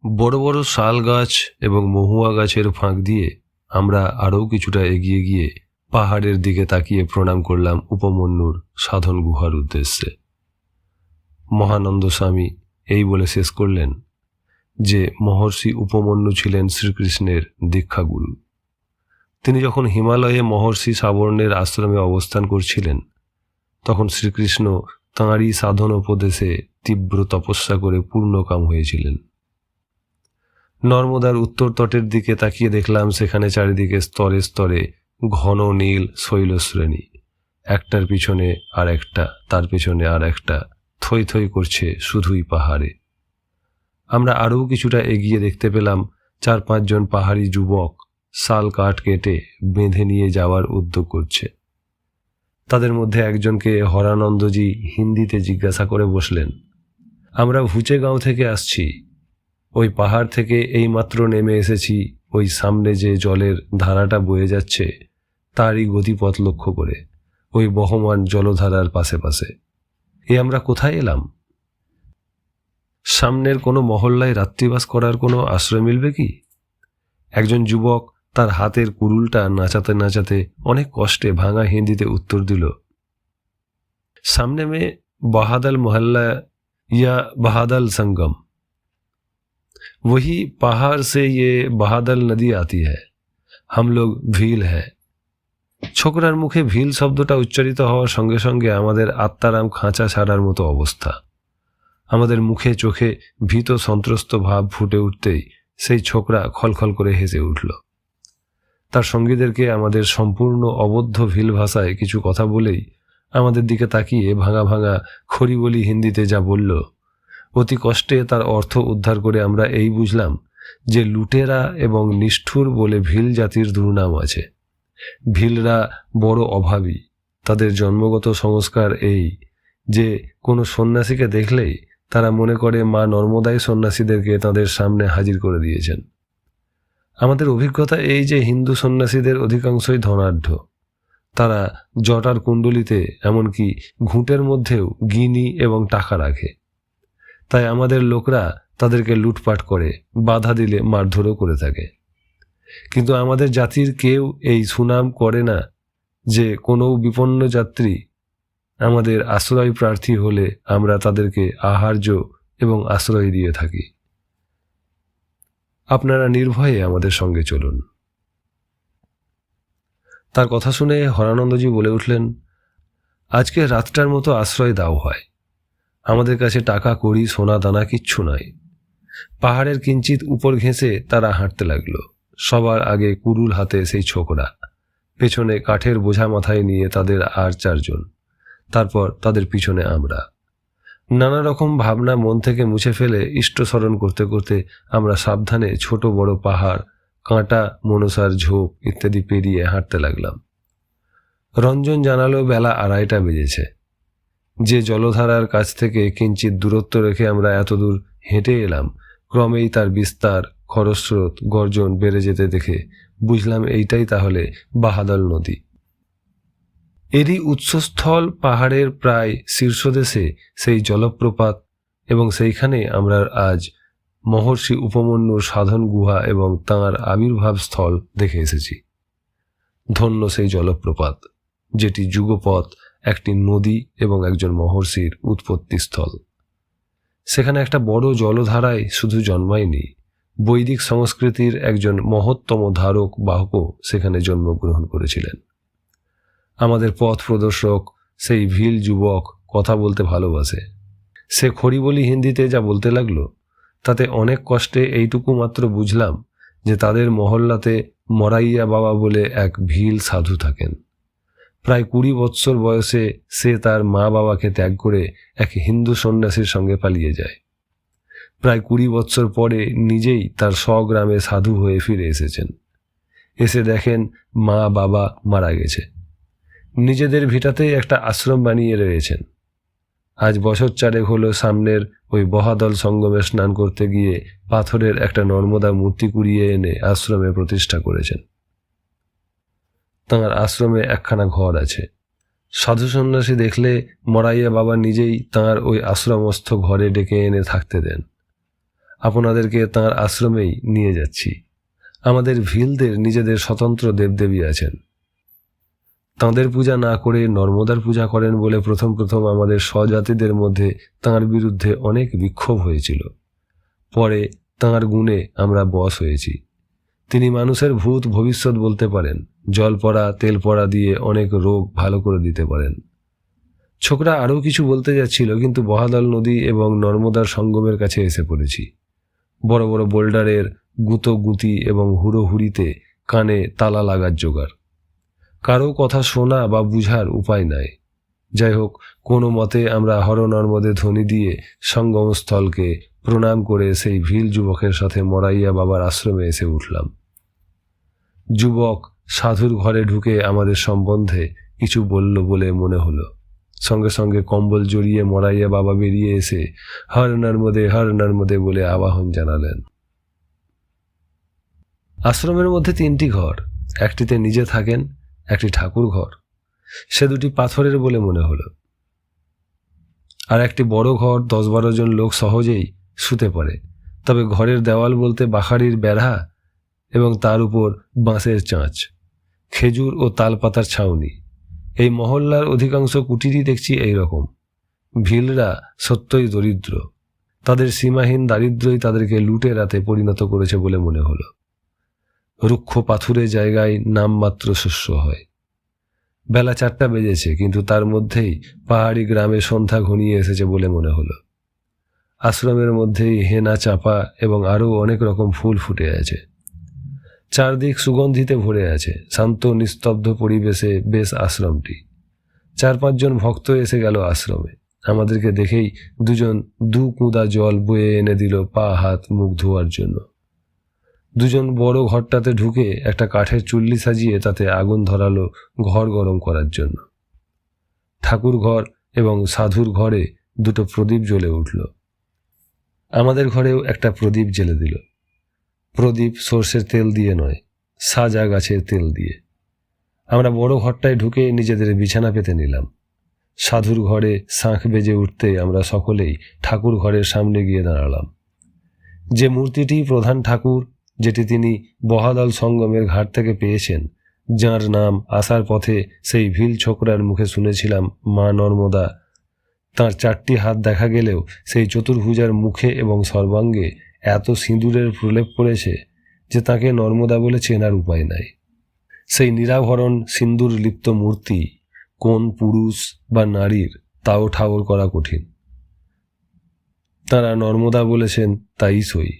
বড় বড় শাল গাছ এবং মহুয়া গাছের ফাঁক দিয়ে আমরা আরও কিছুটা এগিয়ে গিয়ে পাহাড়ের দিকে তাকিয়ে প্রণাম করলাম উপমন্যুর সাধন গুহার উদ্দেশ্যে। মহানন্দ স্বামী এই বলে শেষ করলেন যে মহর্ষি উপমন্যু ছিলেন শ্রীকৃষ্ণের দীক্ষাগুরু। তিনি যখন হিমালয়ে মহর্ষি সাবর্ণের আশ্রমে অবস্থান করছিলেন তখন শ্রীকৃষ্ণ তাঁরই সাধন উপদেশে তীব্র তপস্যা করে পূর্ণকাম হয়েছিলেন। নর্মদার উত্তর তটের দিকে তাকিয়ে দেখলাম সেখানে চারিদিকে স্তরে স্তরে ঘন নীল শৈলশ্রেণী, একটার পিছনে আর একটা, তার পিছনে আর একটা, থই থই করছে শুধুই পাহাড়ে। আমরা আরও কিছুটা এগিয়ে দেখতে পেলাম 4-5 জন পাহাড়ি যুবক শাল কাঠ কেটে বেঁধে নিয়ে যাওয়ার উদ্যোগ করছে। তাদের মধ্যে একজনকে হরানন্দজি হিন্দিতে জিজ্ঞাসা করে বসলেন, আমরা ভুচেগাঁও থেকে আসছি, ওই পাহাড় থেকে এইমাত্র নেমে এসেছি ওই সামনে যে জলের ধারাটা বয়ে যাচ্ছে তারই গতিপথ লক্ষ্য করে, ওই বহমান জলধারার পাশে পাশে। আমরা কোথায় এলাম? সামনের কোনো মহল্লায় রাত্রিবাস করার কোনো আশ্রয় মিলবে কি? একজন যুবক তার হাতের কুড়ুলটা নাচাতে নাচাতে অনেক কষ্টে ভাঙা হিন্দিতে উত্তর দিল, সামনে में बहादल मोहल्ला या बहादल संगम, वही पहाड़ से ये बहादल नदी आती है, हम लोग भील है। ছোকরার মুখে ভিল শব্দটা উচ্চারিত হওয়ার সঙ্গে সঙ্গে আমাদের আত্মারাম খাঁচা ছাড়ার মতো অবস্থা। আমাদের মুখে চোখে ভীত সন্ত্রস্ত ভাব ফুটে উঠতেই সেই ছোকরা খলখল করে হেসে উঠল। তার সঙ্গীদেরকে আমাদের সম্পূর্ণ অবদ্ধ ভিল ভাষায় কিছু কথা বলেই আমাদের দিকে তাকিয়ে ভাঙা ভাঙা খড়িবলি হিন্দিতে যা বলল, অতি কষ্টে তার অর্থ উদ্ধার করে আমরা এই বুঝলাম যে লুটেরা এবং নিষ্ঠুর বলে ভিল জাতির দুর্নাম আছে। ভিলরা বড় অভাবী। তাদের জন্মগত সংস্কার এই যে কোনো সন্ন্যাসীকে দেখলেই তারা মনে করে মা নর্মদাই সন্ন্যাসীদেরকে তাদের সামনে হাজির করে দিয়েছেন। আমাদের অভিজ্ঞতা এই যে হিন্দু সন্ন্যাসীদের অধিকাংশই ধনাঢ্য। তারা জটার কুণ্ডলিতে এমনকি ঘুঁটের মধ্যেও গিনি এবং টাকা রাখে। তাই আমাদের লোকরা তাদেরকে লুটপাট করে, বাধা দিলে মারধরও করে থাকে। কিন্তু আমাদের জাতির কেউ এই সুনাম করে না যে কোনো বিপন্ন যাত্রী আমাদের আশ্রয় প্রার্থী হলে আমরা তাদেরকে আহার্য এবং আশ্রয় দিয়ে থাকি। আপনারা নির্ভয়ে আমাদের সঙ্গে চলুন। তার কথা শুনে হরানন্দজি বলে উঠলেন, আজকে রাতটার মতো আশ্রয় দাও হয়। আমাদের কাছে টাকা কড়ি সোনা দানা কিচ্ছু নাই। পাহাড়ের কিঞ্চিত উপর ঘেঁষে তারা হাঁটতে লাগলো। সবার আগে কুড়ুল হাতে সেই ছোকরা, পেছনে কাঠের বোঝা মাথায় নিয়ে তাদের আর 4 জন, তারপর তাদের পিছনে আমরা। নানা রকম ভাবনা মন থেকে মুছে ফেলে ইষ্ট স্মরণ করতে করতে আমরা সাবধানে ছোট বড় পাহাড়, কাঁটা, মনসার ঝোপ ইত্যাদি পেরিয়ে হাঁটতে লাগলাম। রঞ্জন জানালো বেলা 2:30টা বেজেছে। যে জলধারার কাছ থেকে কিঞ্চিত দূরত্ব রেখে আমরা এতদূর হেঁটে এলাম, ক্রমেই তার বিস্তার, খরস্রোত, গর্জন বেড়ে যেতে দেখে বুঝলাম এইটাই তাহলে বাহাদল নদী। এরই উৎসস্থল পাহাড়ের প্রায় শীর্ষদেশে সেই জলপ্রপাত, এবং সেইখানে আমরা আজ মহর্ষি উপমন্যুর সাধন গুহা এবং তাঁর আবির্ভাব স্থল দেখে এসেছি। ধন্য সেই জলপ্রপাত, যেটি যুগপৎ একটি নদী এবং একজন মহর্ষির উৎপত্তি স্থল। সেখানে একটা বড় জলধারায় শুধু জন্মায়নি, বৈদিক সংস্কৃতির একজন মহত্তম ধারক বাহকও সেখানে জন্মগ্রহণ করেছিলেন। আমাদের পথ প্রদর্শক সেই ভিল যুবক কথা বলতে ভালোবাসে। সে খড়িবলি হিন্দিতে যা বলতে লাগলো তাতে অনেক কষ্টে এইটুকু মাত্র বুঝলাম যে তাদের মহল্লাতে মরাইয়া বাবা বলে এক ভিল সাধু থাকেন। প্রায় 20 বৎসর বয়সে সে তার মা বাবাকে ত্যাগ করে এক হিন্দু সন্ন্যাসীর সঙ্গে পালিয়ে যায়। প্রায় 20 বৎসর পরে নিজেই তার স্বগ্রামে সাধু হয়ে ফিরে এসেছেন। এসে দেখেন মা বাবা মারা গেছে। নিজেদের ভিটাতেই একটা আশ্রম বানিয়ে রয়েছেন। আজ বছর 4 হলো সামনের ওই বহাদল সঙ্গমে স্নান করতে গিয়ে পাথরের একটা নর্মদা মূর্তি কুড়িয়ে এনে আশ্রমে প্রতিষ্ঠা করেছেন। তাঁর আশ্রমে একখানা ঘর আছে। সাধু সন্ন্যাসী দেখলে মরাইয়া বাবা নিজেই তাঁর ওই আশ্রমস্থ ঘরে ডেকে এনে থাকতে দেন। আপনাদেরকে তাঁর আশ্রমেই নিয়ে যাচ্ছি। আমাদের ভিলদের নিজেদের স্বতন্ত্র দেবদেবী আছেন। তাঁদের পূজা না করে নর্মদার পূজা করেন বলে প্রথম আমাদের স্বজাতিদের মধ্যে তাঁর বিরুদ্ধে অনেক বিক্ষোভ হয়েছিল। পরে তাঁর গুণে আমরা বশ হয়েছি। তিনি মানুষের ভূত ভবিষ্যৎ বলতে পারেন, জল পড়া তেল পড়া দিয়ে অনেক রোগ ভালো করে দিতে পারেন। ছোকরা আরও কিছু বলতে যাচ্ছিল, কিন্তু বহাদল নদী এবং নর্মদার সঙ্গমের কাছে এসে পড়েছি। বড় বড় বোল্ডারের গুঁতি এবং হুড়োহুড়িতে কানে তালা লাগার জোগাড়। কারো কথা শোনা বা বুঝার উপায় নাই। যাই হোক, কোনো মতে আমরা হর নর্মদে ধ্বনি দিয়ে সঙ্গমস্থলকে প্রণাম করে সেই ভিল যুবকের সাথে মরাইয়া বাবার আশ্রমে এসে উঠলাম। যুবক সাধুর ঘরে ঢুকে আমাদের সম্বন্ধে কিছু বলল বলে মনে হলো। সঙ্গে সঙ্গে কম্বল জড়িয়ে মরাইয়া বাবা বেরিয়ে এসে হর নর্মদে বলে আবাহন জানালেন। আশ্রমের মধ্যে 3টি ঘর, একটিতে নিজে থাকেন, একটি ঠাকুর ঘর, সে 2টি পাথরের বলে মনে হলো। আর একটি বড় ঘর 10-12 জন লোক সহজেই শুতে পারে, তবে ঘরের দেওয়াল বলতে বাখারির বেড়া এবং তার উপর বাঁশের চাঁচ, খেজুর ও তাল পাতার ছাউনি। এই মহল্লার অধিকাংশ কুটিরই দেখছি এই রকম। ভিলরা সত্যই দরিদ্র, তাদের সীমাহীন দারিদ্র্যই তাদেরকে লুটে রাতে পরিণত করেছে বলে মনে হলো। রুক্ষ পাথুরে জায়গায় নামমাত্র শস্য হয়। বেলা 4টা বেজেছে, কিন্তু তার মধ্যেই পাহাড়ি গ্রামে সন্ধ্যা ঘনিয়ে এসেছে বলে মনে হলো। আশ্রমের মধ্যেই হেনা, চাপা এবং আরও অনেক রকম ফুল ফুটে আছে। চারদিক সুগন্ধিতে ভরে আছে। শান্ত নিস্তব্ধ পরিবেশে বেশ আশ্রমটি। 4-5 জন ভক্ত এসে গেল আশ্রমে। আমাদেরকে দেখেই 2 জন 2 কুঁদা জল বয়ে এনে দিল পা হাত মুখ ধোয়ার জন্য। 2 জন বড় ঘরটাতে ঢুকে একটা কাঠের চুল্লি সাজিয়ে তাতে আগুন ধরালো ঘর গরম করার জন্য। ঠাকুর ঘর এবং সাধুর ঘরে 2টো প্রদীপ জ্বলে উঠল। আমাদের ঘরেও একটা প্রদীপ জ্বেলে দিল। প্রদীপ সর্ষের তেল দিয়ে নয়, সাজা গাছের তেল দিয়ে। আমরা বড় ঘরটায় ঢুকে নিজেদের বিছানা পেতে নিলাম। সাধুর ঘরে শাঁখ বেজে উঠতে আমরা সকলেই ঠাকুর ঘরের সামনে গিয়ে দাঁড়ালাম। যে মূর্তিটি প্রধান ঠাকুর, যেটি তিনি বহাদল সঙ্গমের ঘাট থেকে পেয়েছেন, যাঁর নাম আসার পথে সেই ভিল ছোকরার মুখে শুনেছিলাম মা নর্মদা, তাঁর 4টি হাত দেখা গেলেও সেই চতুর্ভুজার মুখে এবং সর্বাঙ্গে এত সিঁদুরের প্রলেপ পড়েছে যে তাকে নর্মদা বলে চেনার উপায় নাই। সেই নিরাভরণ সিন্দুর লিপ্ত মূর্তি কোন পুরুষ বা নারীর তাও ঠাওর করা কঠিন। তাঁরা নর্মদা বলেছেন, তাই সই।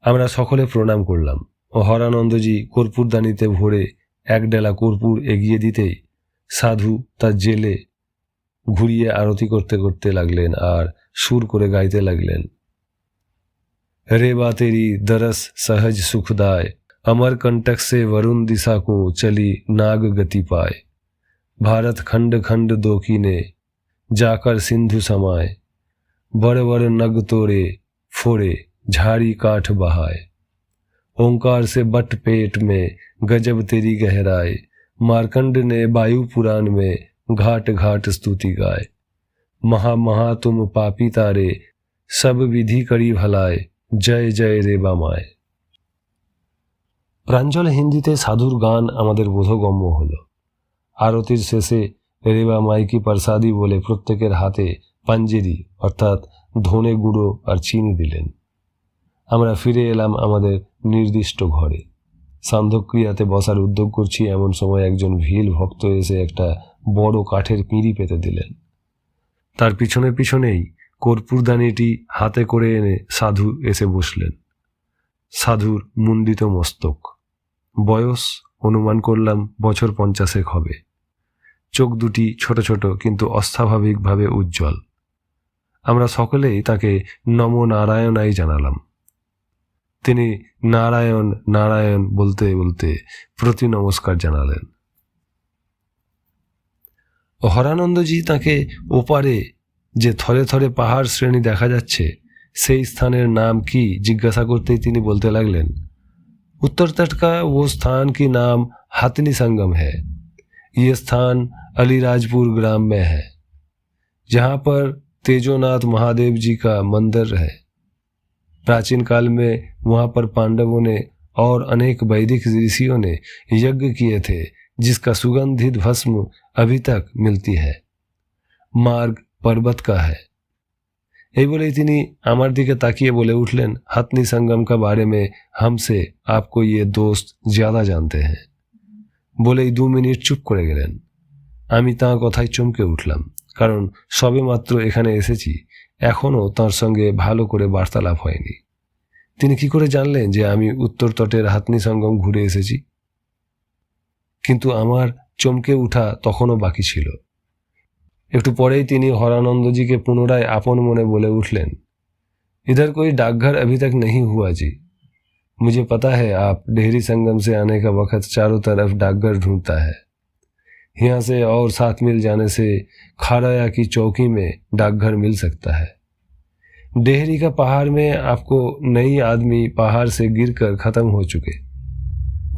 আমরা সকলে প্রণাম করলাম। হরানন্দজি কর্পূরদানিতে ভরে 1 ডেলা কর্পূর এগিয়ে দিতেই সাধু তার জেলে ঘুরিয়ে আরতি করতে করতে লাগলেন আর সুর করে গাইতে লাগলেন, রেবা তেরি দরস সহজ সুখদায়, अमर कंटक से वरुण दिशा को चली नाग गति पाए, भारत खंड खंड दोखी ने जाकर सिंधु समाए, बड़े बड़े नग तोड़े फोड़े झाड़ी काठ बहाए, ओंकार से बट पेट में गजब तेरी गहराए, मार्कंड ने वायु पुराण में घाट घाट स्तुति गाए, महा महा तुम पापी तारे सब विधि करी भलाए, जय जय रेबा माए। প্রাঞ্জল হিন্দিতে সাধুর গান আমাদের বোধগম্য হলো। আরতির শেষে রেবা মাইকি প্রসাদি বলে প্রত্যেকের হাতে পাঞ্জেরি অর্থাৎ ধনে গুঁড়ো আর চিনি দিলেন। আমরা ফিরে এলাম আমাদের নির্দিষ্ট ঘরে। সান্ধ্যক্রিয়াতে বসার উদ্যোগ করছি এমন সময় একজন ভিল ভক্ত এসে একটা বড় কাঠের পিঁড়ি পেতে দিলেন। তার পিছনে পিছনেই কর্পূরদানিটি হাতে করে এনে সাধু এসে বসলেন। সাধুর মুন্ডিত মস্তক, বয়স অনুমান করলাম বছর 50 হবে। চোখ দুটি ছোট ছোট কিন্তু অস্বাভাবিকভাবে উজ্জ্বল। আমরা সকলেই তাকে নম নারায়ণাই জানালাম। তিনি নারায়ণ নারায়ণ বলতে বলতে প্রতি নমস্কার জানালেন। হরানন্দজি তাকে ওপারে যে থরে থরে পাহাড় শ্রেণী দেখা যাচ্ছে সেই স্থানের নাম কি জিজ্ঞাসা করতেই তিনি বলতে লাগলেন, उत्तर तट का वो स्थान की नाम हाथनी संगम है। ये स्थान अलीराजपुर ग्राम में है, जहाँ पर तेजोनाथ महादेव जी का मंदिर है। प्राचीन काल में वहां पर पांडवों ने और अनेक वैदिक ऋषियों ने यज्ञ किए थे, जिसका सुगंधित भस्म अभी तक मिलती है। मार्ग पर्वत का है। এই বলেই তিনি আমার দিকে তাকিয়ে বলে উঠলেন, হাতনি সঙ্গম का बारे में हमसे आपको ये दोस्त ज्यादा जानते हैं। বলেই 2 মিনিট চুপ করে গেলেন। আমি তাঁর কথায় চমকে উঠলাম, কারণ সবে মাত্র এখানে এসেছি, এখনও তাঁর সঙ্গে ভালো করে বার্তালাপ হয়নি। তিনি কি করে জানলেন যে আমি উত্তর তটের হাতনি সঙ্গম ঘুরে এসেছি? কিন্তু আমার চমকে উঠা তখনও বাকি ছিল। একটু পরেই তিনি হরানন্দজিকে পুনরায় আপন মনে বলে উঠলেন, इधर कोई डाकघर अभी तक नहीं हुआ जी। मुझे पता है आप डेहरी संगम से आने का वक्त चारों तरफ डाकघर ढूंढता है। यहाँ से और 7 मील जाने से खाराया की चौकी में डाकघर मिल सकता है। डेहरी का पहाड़ में आपको नई आदमी पहाड़ से गिरकर खत्म हो चुके,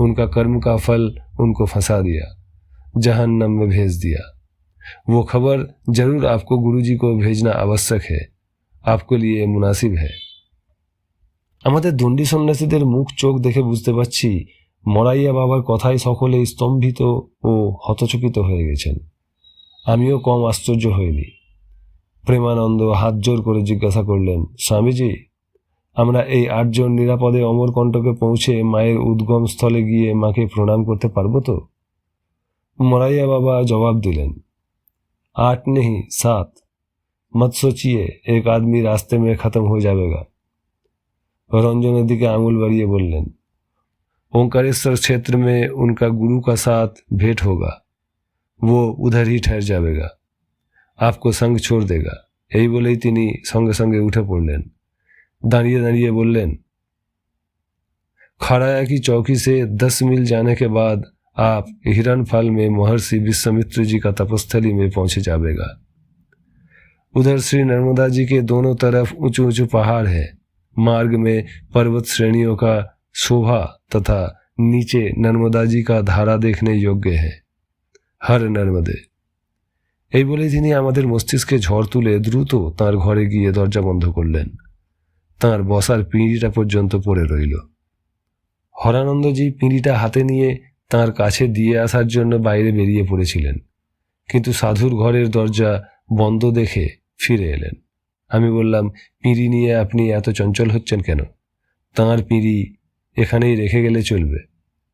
उनका कर्म का फल उनको फंसा दिया, जहन्नम में भेज दिया। वो खबर जरूर आपको गुरुजी को भेजना आवश्यक है, आपके लिए मुनासिब है। আমাদের দণ্ডী সন্ন্যাসীদের মুখ চোখ দেখে বুঝতে পারছি মরাইয়া বাবার কথায় সকলে স্তম্ভিত ও হতচকিত হয়ে গেছেন। আমিও কম আশ্চর্য হইনি। প্রেমানন্দ হাত জোর করে জিজ্ঞাসা করলেন, স্বামীজি, আমরা এই 8 জন নিরাপদে অমরকণ্টকে পৌঁছে মায়ের উদ্গম স্থলে গিয়ে মাকে প্রণাম করতে পারবো তো? মরাইয়া বাবা জবাব দিলেন, 8 नहीं 7। मत सोचिए एक आदमी रास्ते में खत्म हो जाएगा। रंजन दिखे आंगुल बढ़िए बोलें, ओंकारेश्वर क्षेत्र में उनका गुरु का साथ भेंट होगा, वो उधर ही ठहर जाएगा, आपको संग छोड़ देगा। यही बोले তিনি संगे संगे उठे पड़लें। दाঁড়িয়ে दाঁড়িয়ে बोलें, खराया की चौकी से 10 मील जाने के बाद आप हिरणफल में महर्षि विश्वामित्र जी का तपस्थली में पहुंचे जाएगा। उधर श्री नर्मदा जी के दोनों तरफ ऊंचे ऊंचे पहाड़ है। मार्ग में पर्वत श्रेणियों का शोभा तथा नीचे नर्मदा जी का धारा देखने योग्य है। हर नर्मदे। এই বলে তিনি আমাদের মস্তিষ্কে ঝড় তুলে দ্রুত তাঁর ঘরে গিয়ে দরজা বন্ধ করলেন। তাঁর বসার পিঁড়িটা পর্যন্ত পড়ে রইল। হরানন্দজি পিঁড়িটা হাতে নিয়ে তাঁর কাছে দিয়ে আসার জন্য বাইরে বেরিয়ে পড়েছিলেন, কিন্তু সাধুর ঘরের দরজা বন্ধ দেখে ফিরে এলেন। আমি বললাম, পিঁড়ি নিয়ে আপনি এত চঞ্চল হচ্ছেন কেন? তাঁর পিঁড়ি এখানেই রেখে গেলে চলবে।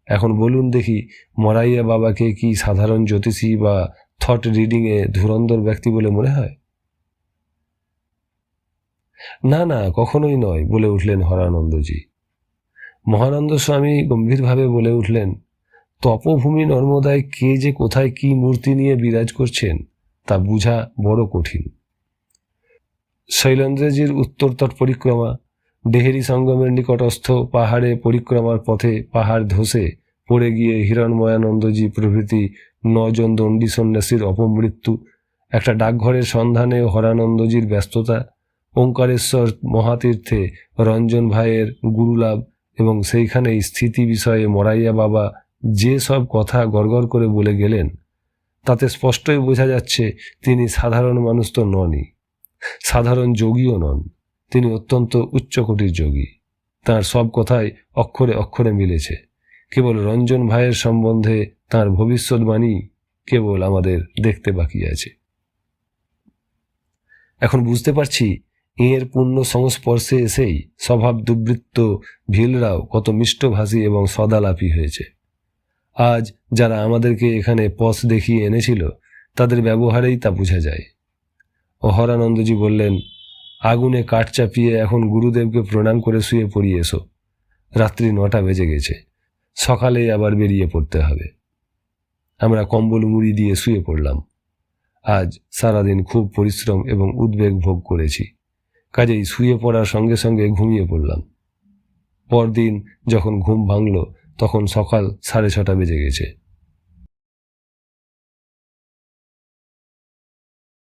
এখন বলুন দেখি, মরাইয়া বাবাকে কি সাধারণ জ্যোতিষী বা থট রিডিংয়ে ধুরন্ধর ব্যক্তি বলে মনে হয়? না না, কখনোই নয়, বলে উঠলেন হরানন্দজি। মহানন্দ স্বামী গম্ভীরভাবে বলে উঠলেন, তপভূমি নর্মদায় কে যে কোথায় কি মূর্তি নিয়ে বিরাজ করছেন তা বোঝা বড় কঠিন। শৈলেন্দ্রজির উত্তর তট পরিক্রমা, ডেহরি সঙ্গমের নিকটস্থ পাহাড়ে পরিক্রমার পথে পাহাড় ধসে পড়ে গিয়ে হিরণময়ানন্দজি প্রভৃতি 9 জন দণ্ডী সন্ন্যাসীর অপমৃত্যু, একটা ডাকঘরের সন্ধানে হরানন্দজির ব্যস্ততা, ওঙ্কারেশ্বর মহাতীর্থে রঞ্জন ভাইয়ের গুরুলাভ এবং সেইখানেই স্থিতি বিষয়ে মরাইয়া বাবা যে সব কথা গড়গড় করে বলে গেলেন, তাতে স্পষ্টই বোঝা যাচ্ছে তিনি সাধারণ মানুষ তো ননই, সাধারণ যোগীও নন। তিনি অত্যন্ত উচ্চকোটির যোগী। তাঁর সব কথাই অক্ষরে অক্ষরে মিলেছে। কেবল রঞ্জন ভাইয়ের সম্বন্ধে তাঁর ভবিষ্যৎবাণী কেবল আমাদের দেখতে বাকি আছে। এখন বুঝতে পারছি এর পূর্ণ সংস্পর্শে এসেই স্বভাব দুর্বৃত্ত ভিলরাও কত মিষ্টভাষী এবং সদালাপী হয়েছে। আজ যারা আমাদেরকে এখানে পথ দেখিয়ে এনেছিল তাদের ব্যবহারেই তা বোঝা যায়। হরানন্দজি বললেন, আগুনে কাঠ চাপিয়ে এখন গুরুদেবকে প্রণাম করে শুয়ে পড়ি এসো। রাত্রি 9টা বেজে গেছে, সকালেই আবার বেরিয়ে পড়তে হবে। আমরা কম্বল মুড়ি দিয়ে শুয়ে পড়লাম। আজ সারাদিন খুব পরিশ্রম এবং উদ্বেগ ভোগ করেছি, কাজেই শুয়ে পড়ার সঙ্গে সঙ্গে ঘুমিয়ে পড়লাম। পরদিন যখন ঘুম ভাঙল তখন সকাল 6:30 বেজে গেছে।